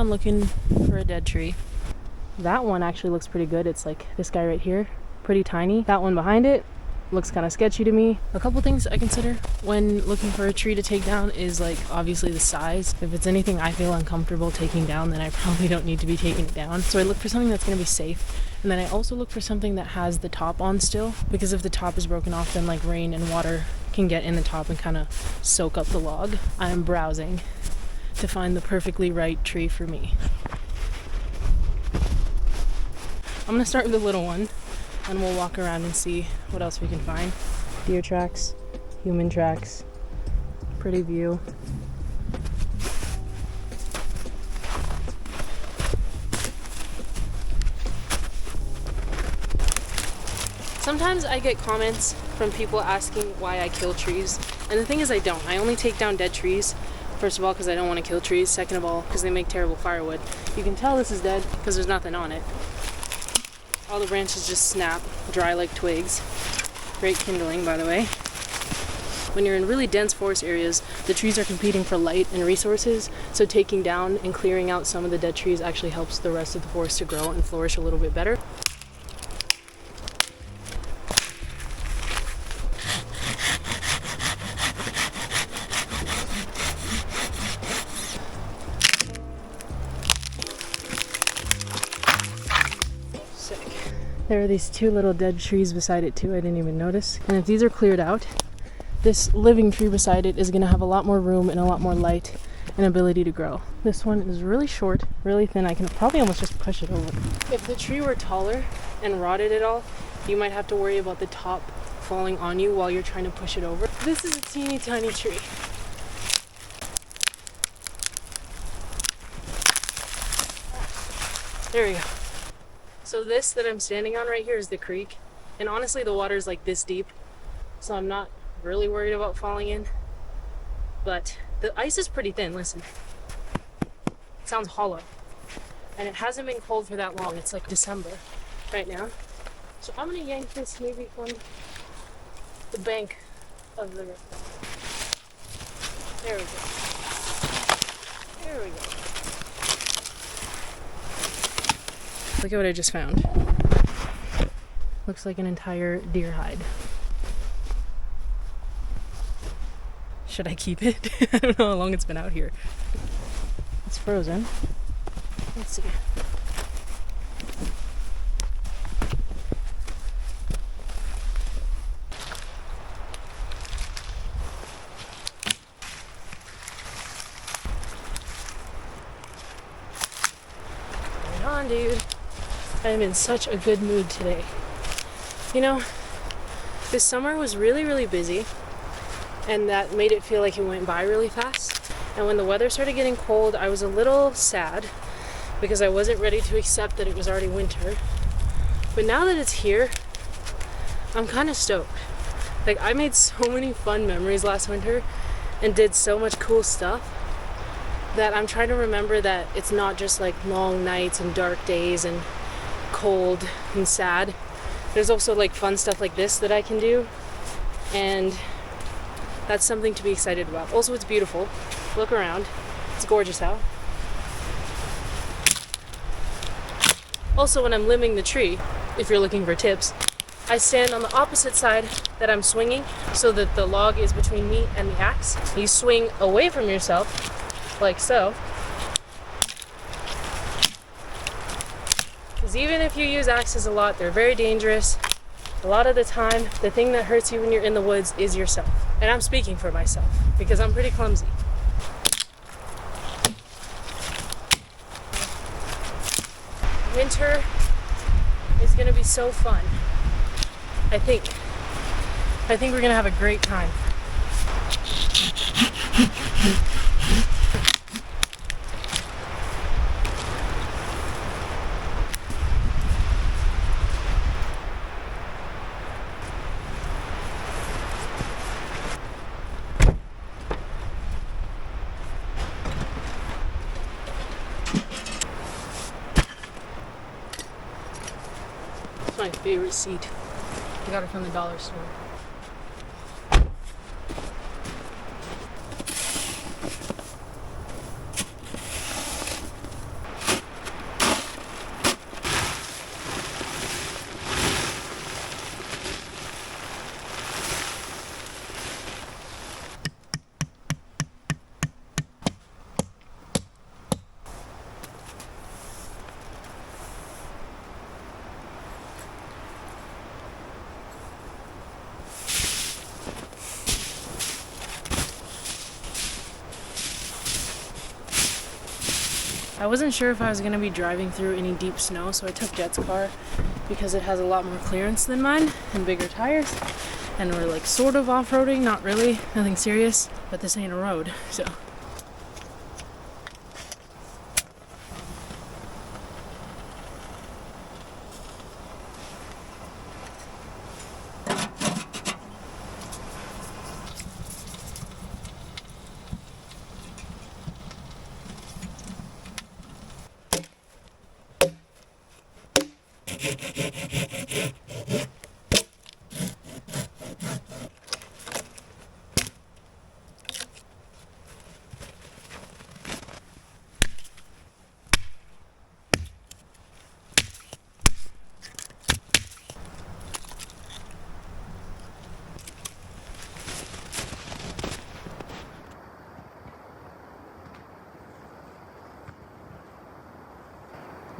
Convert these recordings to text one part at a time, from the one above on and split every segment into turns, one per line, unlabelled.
around looking for a dead tree. That one actually looks pretty good. It's like this guy right here, pretty tiny. That one behind it looks kind of sketchy to me. A couple things I consider when looking for a tree to take down is like obviously the size. If it's anything I feel uncomfortable taking down, then I probably don't need to be taking it down. So I look for something that's going to be safe. And then I also look for something that has the top on still, because if the top is broken off, then like rain and water can get in the top and kind of soak up the log. I am browsing to find the perfectly right tree for me. I'm gonna start with the little one, and we'll walk around and see what else we can find. Deer tracks, human tracks, pretty view. Sometimes I get comments from people asking why I kill trees, and the thing is I don't. I only take down dead trees. First of all, because I don't want to kill trees. Second of all, because they make terrible firewood. You can tell this is dead because there's nothing on it. All the branches just snap, dry like twigs. Great kindling, by the way. When you're in really dense forest areas, the trees are competing for light and resources, so taking down and clearing out some of the dead trees actually helps the rest of the forest to grow and flourish a little bit better. There are these two little dead trees beside it too, I didn't even notice. And if these are cleared out, this living tree beside it is going to have a lot more room and a lot more light and ability to grow. This one is really short, really thin. I can probably almost just push it over. If the tree were taller and rotted at all, you might have to worry about the top falling on you while you're trying to push it over. This is a teeny tiny tree. There we go. So this that I'm standing on right here is the creek, and honestly the water is like this deep, so I'm not really worried about falling in, but the ice is pretty thin. Listen, it sounds hollow, and it hasn't been cold for that long. It's like December right now, so I'm gonna yank this maybe from the bank of the river. There we go. There we go. Look at what I just found. Looks like an entire deer hide. Should I keep it? I don't know how long it's been out here. It's frozen. Let's see. Right on, dude. I am in such a good mood today. You know, this summer was really, really busy, and that made it feel like it went by really fast. And when the weather started getting cold, I was a little sad because I wasn't ready to accept that it was already winter. But now that it's here, I'm kind of stoked. Like, I made so many fun memories last winter and did so much cool stuff that I'm trying to remember that it's not just like long nights and dark days and cold and sad. There's also like fun stuff like this that I can do, and that's something to be excited about. Also, it's beautiful. Look around. It's gorgeous out. Also, when I'm limbing the tree, if you're looking for tips, I stand on the opposite side that I'm swinging so that the log is between me and the axe. You swing away from yourself, like so. Because even if you use axes a lot, they're very dangerous. A lot of the time, the thing that hurts you when you're in the woods is yourself. And I'm speaking for myself, because I'm pretty clumsy. Winter is gonna be so fun. I think we're gonna have a great time. My favorite seat. I got it from the dollar store. I wasn't sure if I was going to be driving through any deep snow, so I took Jet's car because it has a lot more clearance than mine and bigger tires. And we're like sort of off-roading, not really, nothing serious, but this ain't a road, so.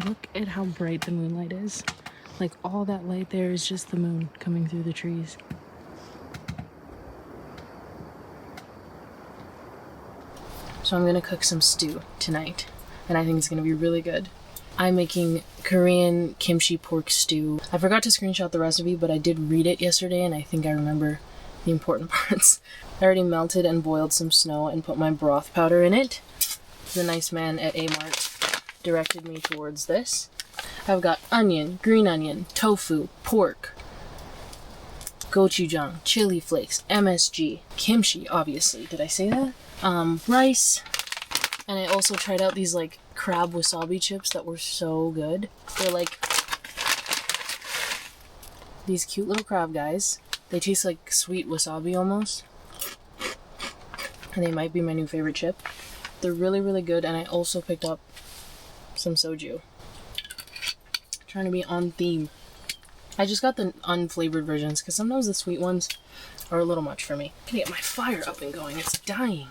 Look at how bright the moonlight is. Like all that light there is just the moon coming through the trees. So I'm gonna cook some stew tonight, and I think it's gonna be really good. I'm making Korean kimchi pork stew. I forgot to screenshot the recipe, but I did read it yesterday and I think I remember the important parts. I already melted and boiled some snow and put my broth powder in it. The nice man at A-Mart directed me towards this. I've got onion, green onion, tofu, pork, gochujang, chili flakes, MSG, kimchi, obviously. Did I say that? Rice. And I also tried out these like crab wasabi chips that were so good. They're like these cute little crab guys. They taste like sweet wasabi almost. And they might be my new favorite chip. They're really, really good. And I also picked up some soju. Trying to be on theme. I just got the unflavored versions because sometimes the sweet ones are a little much for me. I'm gonna get my fire up and going. It's dying.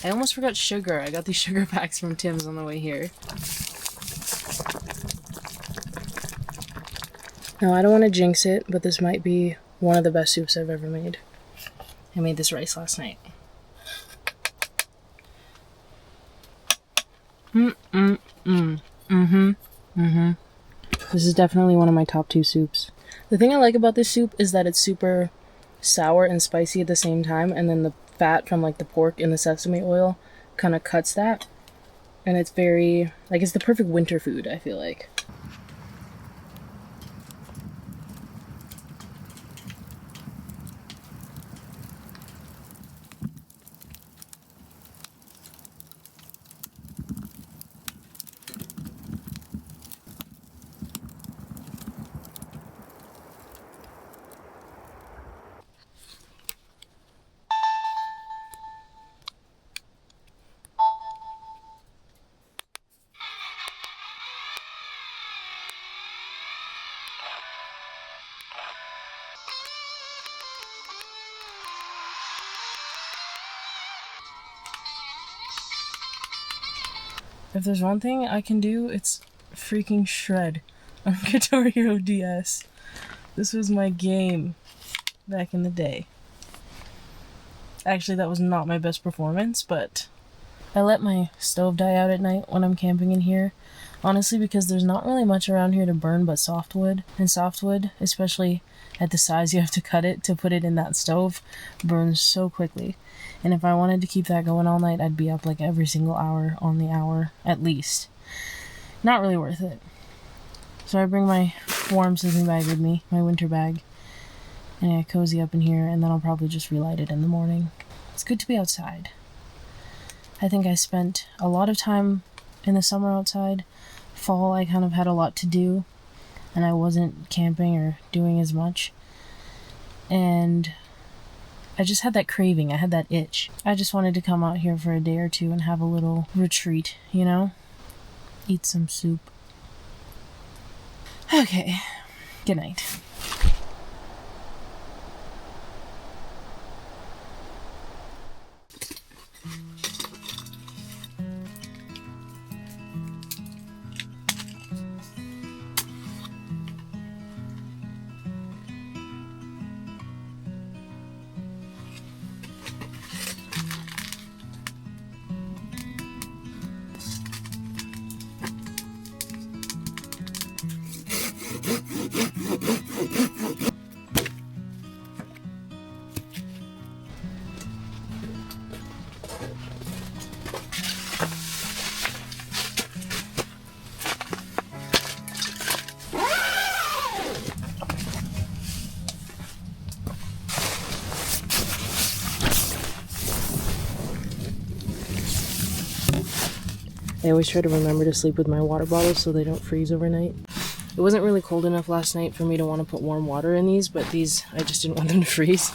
I almost forgot sugar. I got these sugar packs from Tim's on the way here. Now, I don't want to jinx it, but this might be one of the best soups I've ever made. I made this rice last night. This is definitely one of my top 2 soups. The thing I like about this soup is that it's super sour and spicy at the same time, and then the fat from like the pork and the sesame oil kind of cuts that, and it's very like it's the perfect winter food, I feel like. If there's one thing I can do, it's freaking shred on Guitar Hero DS. This was my game back in the day. Actually, that was not my best performance, but I let my stove die out at night when I'm camping in here. Honestly, because there's not really much around here to burn but softwood. And softwood, especially at the size you have to cut it to put it in that stove, burns so quickly. And if I wanted to keep that going all night, I'd be up like every single hour on the hour, at least. Not really worth it. So I bring my warm sleeping bag with me, my winter bag. And I cozy up in here, and then I'll probably just relight it in the morning. It's good to be outside. I think I spent a lot of time in the summer outside. Fall, I kind of had a lot to do, and I wasn't camping or doing as much. And I just had that craving, I had that itch. I just wanted to come out here for a day or two and have a little retreat, you know? Eat some soup. Okay, good night. I always try to remember to sleep with my water bottles so they don't freeze overnight. It wasn't really cold enough last night for me to want to put warm water in these, but these, I just didn't want them to freeze.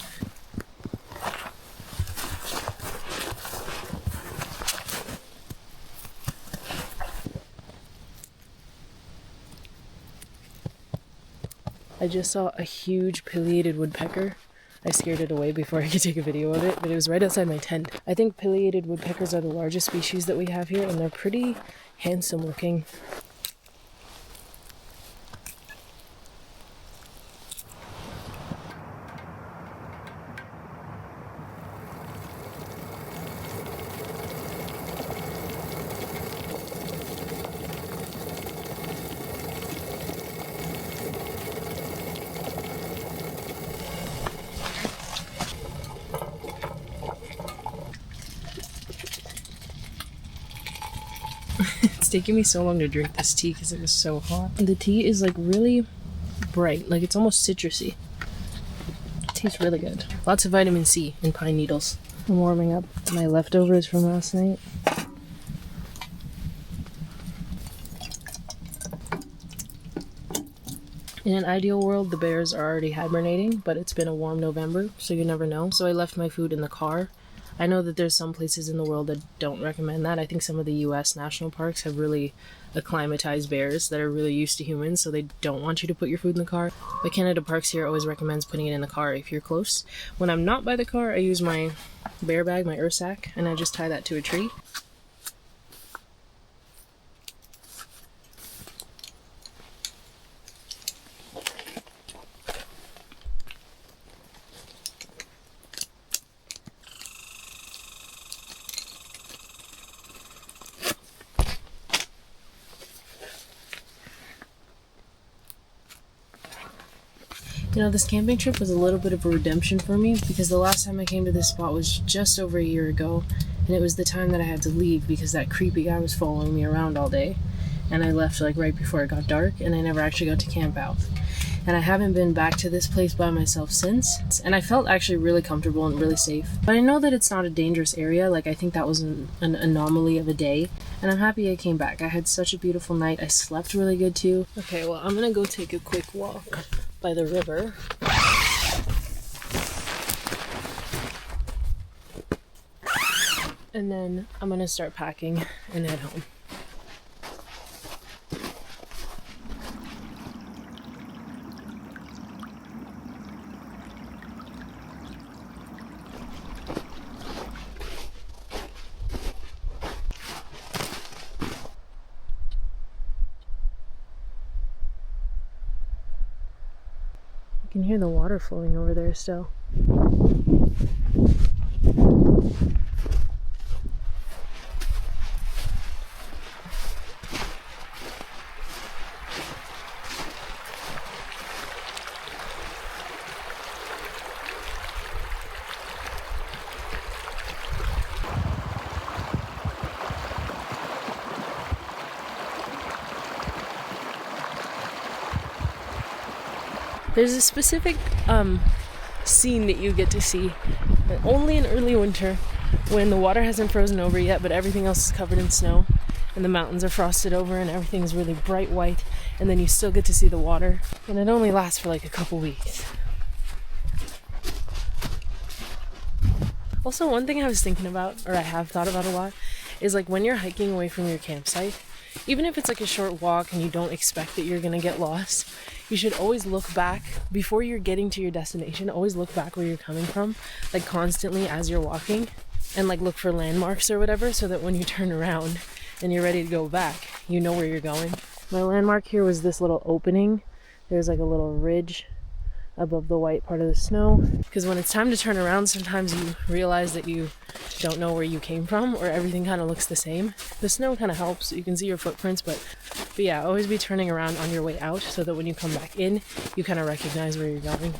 I just saw a huge pileated woodpecker. I scared it away before I could take a video of it, but it was right outside my tent. I think pileated woodpeckers are the largest species that we have here, and they're pretty handsome looking. It's taking me so long to drink this tea because it was so hot. The tea is like really bright, like it's almost citrusy. It tastes really good. Lots of vitamin C in pine needles. I'm warming up my leftovers from last night. In an ideal world, the bears are already hibernating, but it's been a warm November, so you never know. So I left my food in the car. I know that there's some places in the world that don't recommend that. I think some of the US national parks have really acclimatized bears that are really used to humans, so they don't want you to put your food in the car. But Canada Parks here always recommends putting it in the car if you're close. When I'm not by the car, I use my bear bag, my sack, and I just tie that to a tree. You know, this camping trip was a little bit of a redemption for me because the last time I came to this spot was just over a year ago, and it was the time that I had to leave because that creepy guy was following me around all day, and I left like right before it got dark, and I never actually got to camp out. And I haven't been back to this place by myself since, and I felt actually really comfortable and really safe. But I know that it's not a dangerous area. Like, I think that was an anomaly of a day, and I'm happy I came back. I had such a beautiful night. I slept really good too. Okay, well, I'm gonna go take a quick walk by the river. And then I'm gonna start packing and head home. You can hear the water flowing over there still. There's a specific scene that you get to see only in early winter when the water hasn't frozen over yet, but everything else is covered in snow and the mountains are frosted over and everything's really bright white, and then you still get to see the water, and it only lasts for like a couple weeks. Also, one thing I was thinking about, or I have thought about a lot, is like when you're hiking away from your campsite, even if it's like a short walk and you don't expect that you're gonna get lost, you should always look back before you're getting to your destination. Always look back where you're coming from, like constantly as you're walking, and like look for landmarks or whatever, so that when you turn around and you're ready to go back, you know where you're going. My landmark here was this little opening. There's like a little ridge above the white part of the snow, because when it's time to turn around, sometimes you realize that you don't know where you came from, or everything kind of looks the same. The snow kind of helps, you can see your footprints, but yeah, always be turning around on your way out so that when you come back in, you kind of recognize where you're going.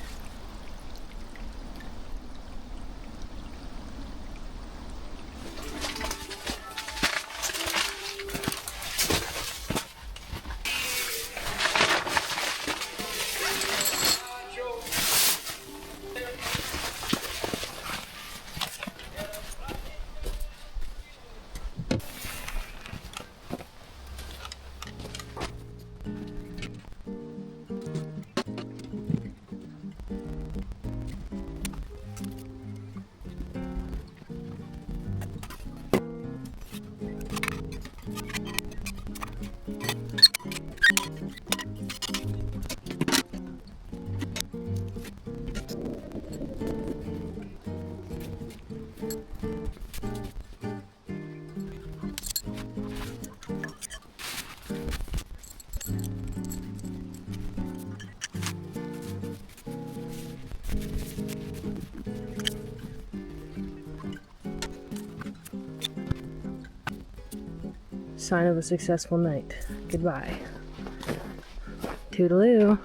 Sign of a successful night. Goodbye. Toodaloo.